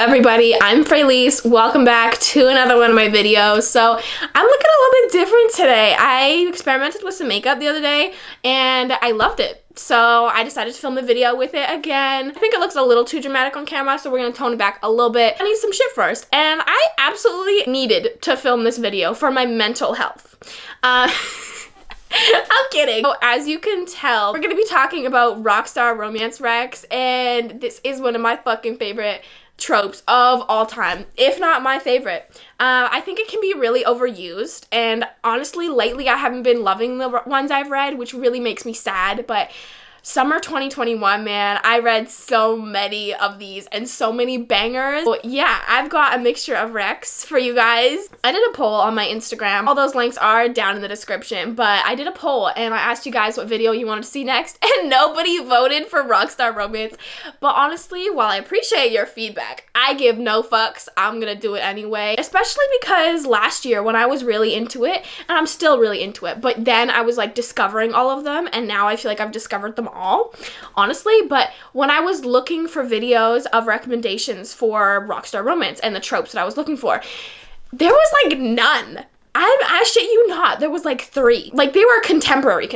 everybody, I'm Freyleyce. Welcome back to another one of my videos. So I'm looking a little bit different today. I experimented with some makeup the other day and I loved it. So I decided to film a video with it again. I think it looks a little too dramatic on camera, so we're gonna tone it back a little bit. I need some shit first, and I absolutely needed to film this video for my mental health. I'm kidding. So as you can tell, we're gonna be talking about Rockstar Romance Recs, and this is one of my fucking favorite tropes of all time, if not my favorite. I think it can be really overused, and honestly lately I haven't been loving the ones I've read, which really makes me sad. But summer 2021, man, I read so many of these and so many bangers. So yeah, I've got a mixture of recs for you guys. I did a poll on my Instagram. All those links are down in the description, but I did a poll and I asked you guys what video you wanted to see next, and nobody voted for Rockstar Romance. But honestly, while I appreciate your feedback, I give no fucks. I'm gonna do it anyway, especially because last year when I was really into it, and I'm still really into it, but then I was like discovering all of them, and now I feel like I've discovered them all, honestly. But when I was looking for videos of recommendations for Rockstar Romance and the tropes that I was looking for, there was like none. I shit you not, there was like 3. Like, they were contemporary.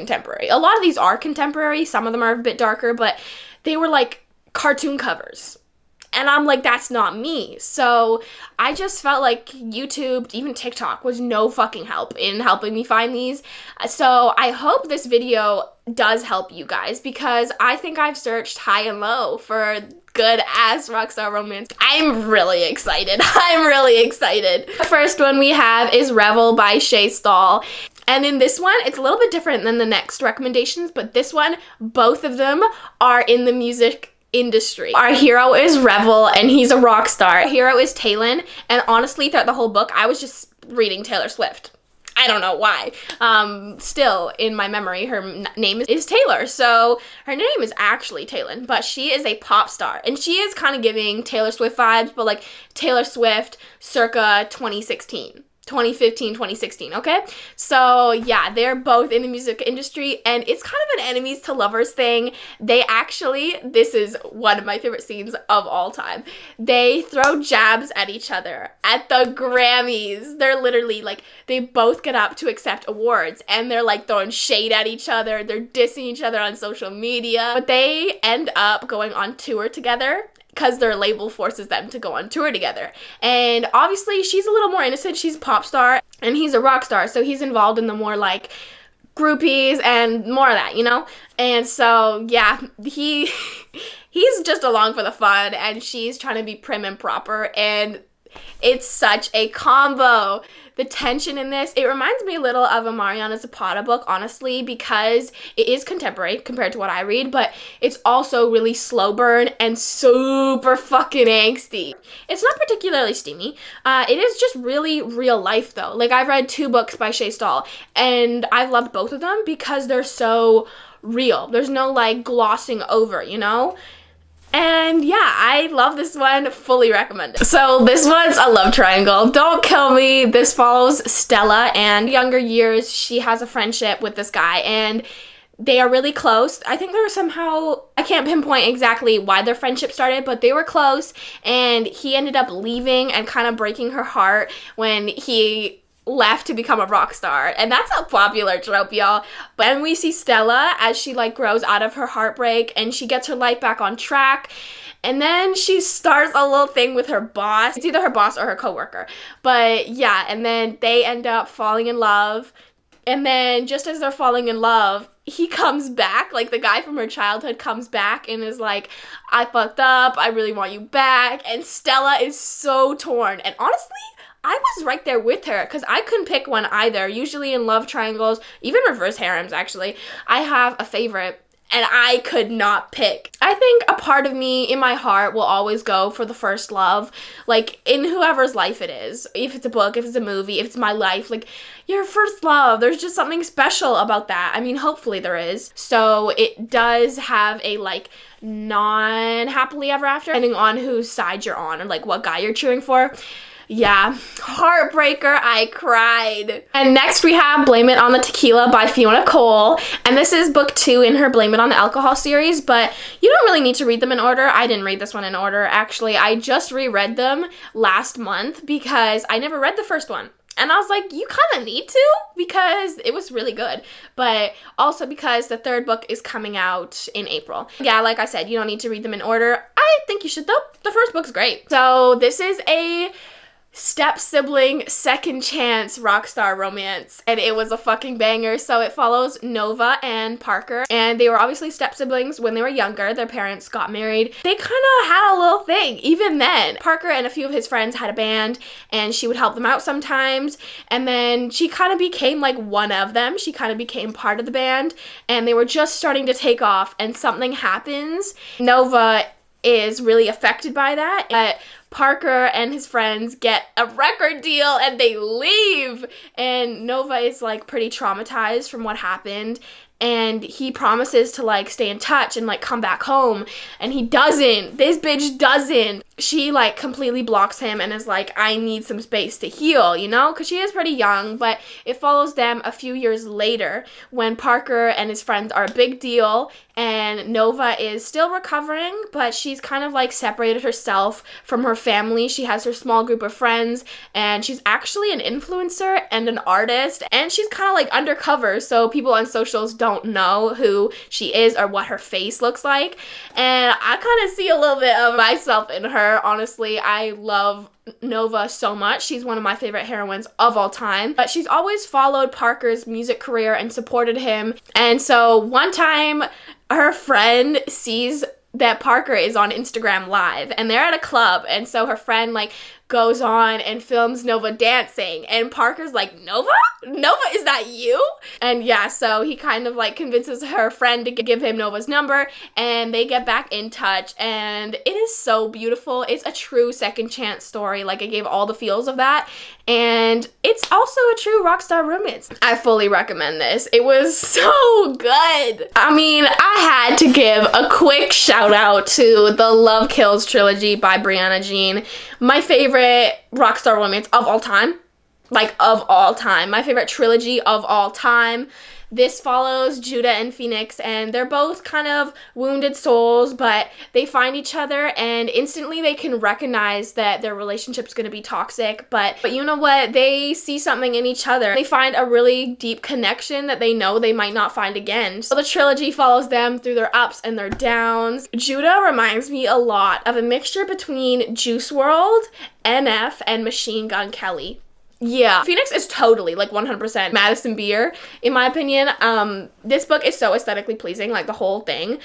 A lot of these are contemporary, some of them are a bit darker, but they were like cartoon covers. And I'm like, that's not me. So I just felt like YouTube, even TikTok, was no fucking help in helping me find these. So I hope this video does help you guys, because I think I've searched high and low for good ass Rockstar Romance. I'm really excited. The first one we have is Revel by Shey Stahl. And in this one, it's a little bit different than the next recommendations, but this one, both of them are in the music industry. Our hero is Revel, and he's a rock star. Our hero is Talon, and honestly, throughout the whole book, I was just reading Taylor Swift. I don't know why. Still, in my memory, her name is Taylor, so her name is actually Talon, but she is a pop star, and she is kind of giving Taylor Swift vibes, but like Taylor Swift circa 2015, 2016, okay? So yeah, they're both in the music industry, and it's kind of an enemies to lovers thing. They actually, this is one of my favorite scenes of all time. They throw jabs at each other at the Grammys. They're literally like, they both get up to accept awards, and they're like throwing shade at each other. They're dissing each other on social media, but they end up going on tour together, because their label forces them to go on tour together. And obviously she's a little more innocent. She's a pop star and he's a rock star, so he's involved in the more like groupies and more of that, you know? And so yeah, he's just along for the fun, and she's trying to be prim and proper, and it's such a combo. The tension in this, it reminds me a little of a Mariana Zapata book, honestly, because it is contemporary compared to what I read, but it's also really slow burn and super fucking angsty. It's not particularly steamy. It is just really real life, though. Like, I've read 2 books by Shey Stahl, and I've loved both of them because they're so real. There's no, like, glossing over, you know? And yeah, I love this one, fully recommend it. So this one's a love triangle. Don't kill me. This follows Stella, and younger years, she has a friendship with this guy, and they are really close. I think they were somehow, I can't pinpoint exactly why their friendship started, but they were close, and he ended up leaving and kind of breaking her heart when he left to become a rock star. And that's a popular trope, y'all. But then we see Stella as she like grows out of her heartbreak, and she gets her life back on track, and then she starts a little thing with her boss. It's either her boss or her coworker, but yeah, and then they end up falling in love. And then just as they're falling in love, he comes back, like the guy from her childhood comes back and is like, I fucked up, I really want you back. And Stella is so torn, and honestly, I was right there with her, because I couldn't pick one either. Usually in love triangles, even reverse harems actually, I have a favorite, and I could not pick. I think a part of me in my heart will always go for the first love, like in whoever's life it is. If it's a book, if it's a movie, if it's my life, like your first love, there's just something special about that. I mean, hopefully there is. So it does have a like non-happily ever after, depending on whose side you're on or like what guy you're cheering for. Yeah, heartbreaker, I cried. And next we have Blame It on the Tequila by Fiona Cole. And this is book 2 in her Blame It on the Alcohol series, but you don't really need to read them in order. I didn't read this one in order, actually. I just reread them last month because I never read the first one. And I was like, you kind of need to, because it was really good. But also because the third book is coming out in April. Yeah, like I said, you don't need to read them in order. I think you should though. The first book's great. So this is a step-sibling second chance rockstar romance, and it was a fucking banger. So it follows Nova and Parker, and they were obviously step-siblings when they were younger. Their parents got married. They kind of had a little thing even then. Parker and a few of his friends had a band, and she would help them out sometimes, and then she kind of became like one of them. She kind of became part of the band, and they were just starting to take off, and something happens. Nova is really affected by that, but Parker and his friends get a record deal and they leave, and Nova is like pretty traumatized from what happened, and he promises to like stay in touch and like come back home, and he doesn't. This bitch doesn't. She like completely blocks him and is like, I need some space to heal, you know, because she is pretty young. But it follows them a few years later when Parker and his friends are a big deal, and Nova is still recovering, but she's kind of like separated herself from her family. She has her small group of friends, and she's actually an influencer and an artist, and she's kind of like undercover, so people on socials don't know who she is or what her face looks like. And I kind of see a little bit of myself in her. Honestly, I love Nova so much. She's one of my favorite heroines of all time. But she's always followed Parker's music career and supported him. And so one time her friend sees that Parker is on Instagram Live, and they're at a club, and so her friend like goes on and films Nova dancing, and Parker's like, Nova, is that you? And yeah, so he kind of like convinces her friend to give him Nova's number, and they get back in touch, and it is so beautiful. It's a true second chance story. Like, it gave all the feels of that, and it's also a true rockstar romance. I fully recommend this. It was so good. I mean, I had to give a quick shout out to the Love Kills trilogy by Brianna Jean. My favorite rockstar romance of all time. Like, of all time. My favorite trilogy of all time. This follows Judah and Phoenix, and they're both kind of wounded souls, but they find each other, and instantly they can recognize that their relationship's gonna be toxic, but you know what? They see something in each other. They find a really deep connection that they know they might not find again. So the trilogy follows them through their ups and their downs. Judah reminds me a lot of a mixture between Juice WRLD, NF, and Machine Gun Kelly. Yeah, Phoenix is totally, like, 100% Madison Beer, in my opinion. This book is so aesthetically pleasing, like, the whole thing.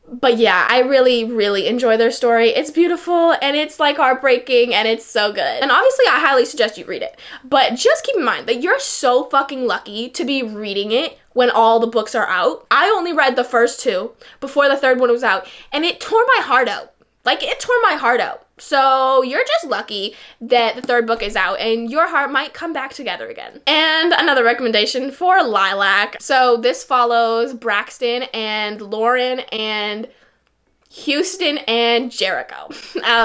But yeah, I really, really enjoy their story. It's beautiful, and it's, like, heartbreaking, and it's so good. And obviously, I highly suggest you read it. But just keep in mind that you're so fucking lucky to be reading it when all the books are out. I only read the first 2 before the third one was out, and it tore my heart out. Like, it tore my heart out. So you're just lucky that the third book is out, and your heart might come back together again. And another recommendation for Lilac. So this follows Braxton and Lauren and Houston and Jericho.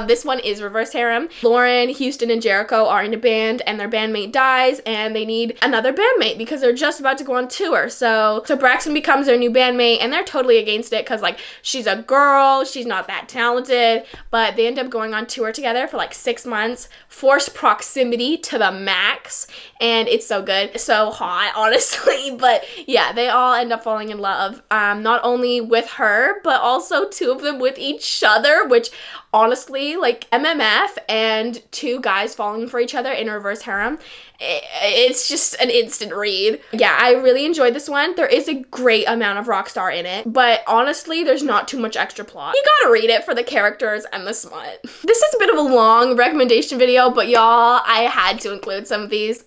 This one is reverse harem. Lauren, Houston, and Jericho are in a band, and their bandmate dies, and they need another bandmate because they're just about to go on tour. So Braxton becomes their new bandmate, and they're totally against it because, like, she's a girl, she's not that talented, but they end up going on tour together for like 6 months, forced proximity to the max, and it's so good. So hot, honestly. But yeah, they all end up falling in love, not only with her, but also 2 of them with each other, which honestly, like, MMF and 2 guys falling for each other in a reverse harem, it's just an instant read. Yeah, I really enjoyed this one. There is a great amount of rockstar in it, but honestly, there's not too much extra plot. You gotta read it for the characters and the smut. This is a bit of a long recommendation video, but y'all, I had to include some of these.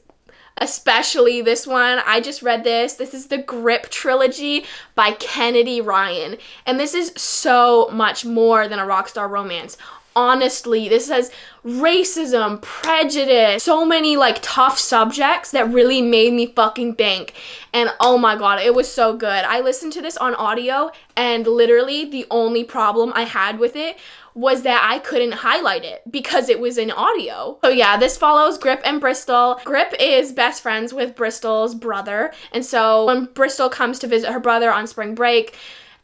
Especially this one. I just read this. This is the Grip trilogy by Kennedy Ryan. And this is so much more than a rockstar romance. Honestly, this has racism, prejudice, so many like tough subjects that really made me fucking think. And oh my god, it was so good. I listened to this on audio, and literally the only problem I had with it was that I couldn't highlight it because it was in audio. So yeah, this follows Grip and Bristol. Grip is best friends with Bristol's brother, and so when Bristol comes to visit her brother on spring break,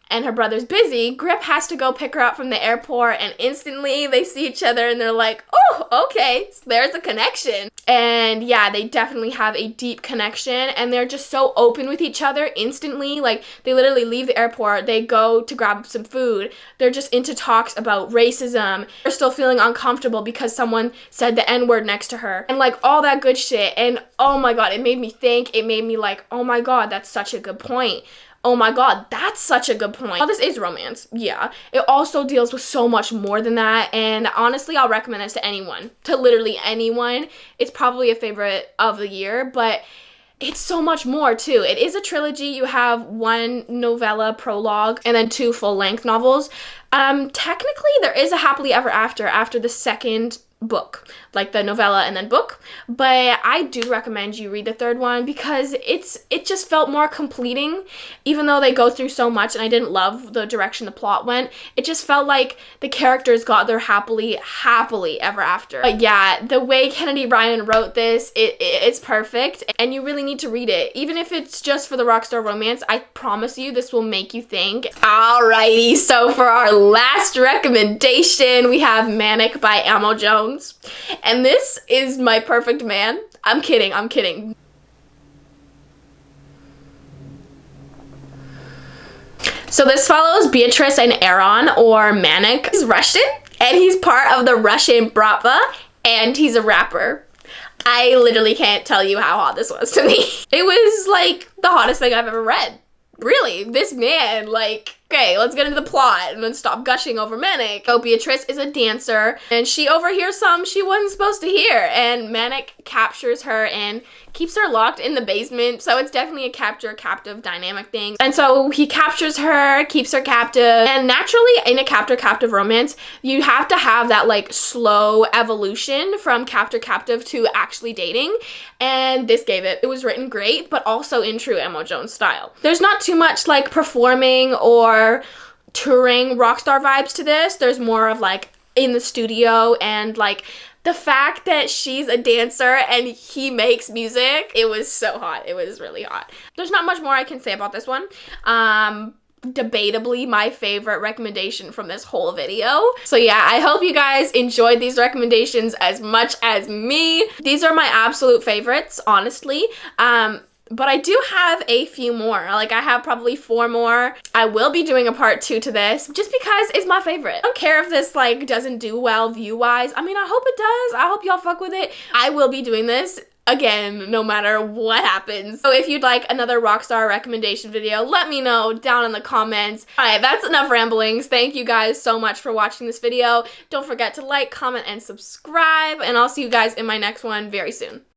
and her brother's busy, Grip has to go pick her up from the airport, and instantly they see each other and they're like, oh, okay, so there's a connection. And yeah, they definitely have a deep connection, and they're just so open with each other instantly. Like, they literally leave the airport, they go to grab some food, they're just into talks about racism, they're still feeling uncomfortable because someone said the N-word next to her, and like all that good shit. And oh my god, it made me think, it made me like, oh my god, that's such a good point. Oh my god, that's such a good point. While this is romance, yeah, it also deals with so much more than that, and honestly, I'll recommend this to anyone, to literally anyone. It's probably a favorite of the year, but it's so much more too. It is a trilogy. You have one novella prologue and then 2 full-length novels. Technically, there is a happily ever after the second book, like the novella and then book, but I do recommend you read the third one because it just felt more completing. Even though they go through so much and I didn't love the direction the plot went, it just felt like the characters got their happily ever after. But yeah, the way Kennedy Ryan wrote this, it's perfect, and you really need to read it. Even if it's just for the Rockstar Romance, I promise you this will make you think. Alrighty, so for our last recommendation, we have Manic by Amo Jones. And this is my perfect man. I'm kidding. So this follows Beatrice and Aaron, or Manik. He's Russian, and he's part of the Russian Bratva, and he's a rapper. I literally can't tell you how hot this was to me. It was like the hottest thing I've ever read. Really, this man, like, okay, let's get into the plot and then stop gushing over Manik. So Beatrice is a dancer, and she overhears something she wasn't supposed to hear, and Manik captures her and keeps her locked in the basement. So it's definitely a capture-captive dynamic thing. And so he captures her, keeps her captive, and naturally in a capture-captive romance, you have to have that like slow evolution from capture-captive to actually dating, and this gave it. It was written great, but also in true Amo Jones style. There's not too much like performing or touring rockstar vibes to this. There's more of like in the studio, and like the fact that she's a dancer and he makes music, it was so hot. It was really hot. There's not much more I can say about this one. Debatably my favorite recommendation from this whole video. So yeah, I hope you guys enjoyed these recommendations as much as me. These are my absolute favorites, honestly. But I do have a few more. Like, I have probably 4 more. I will be doing a part 2 to this just because it's my favorite. I don't care if this like doesn't do well view-wise. I mean, I hope it does. I hope y'all fuck with it. I will be doing this again, no matter what happens. So if you'd like another Rockstar recommendation video, let me know down in the comments. Alright, that's enough ramblings. Thank you guys so much for watching this video. Don't forget to like, comment, and subscribe, and I'll see you guys in my next one very soon.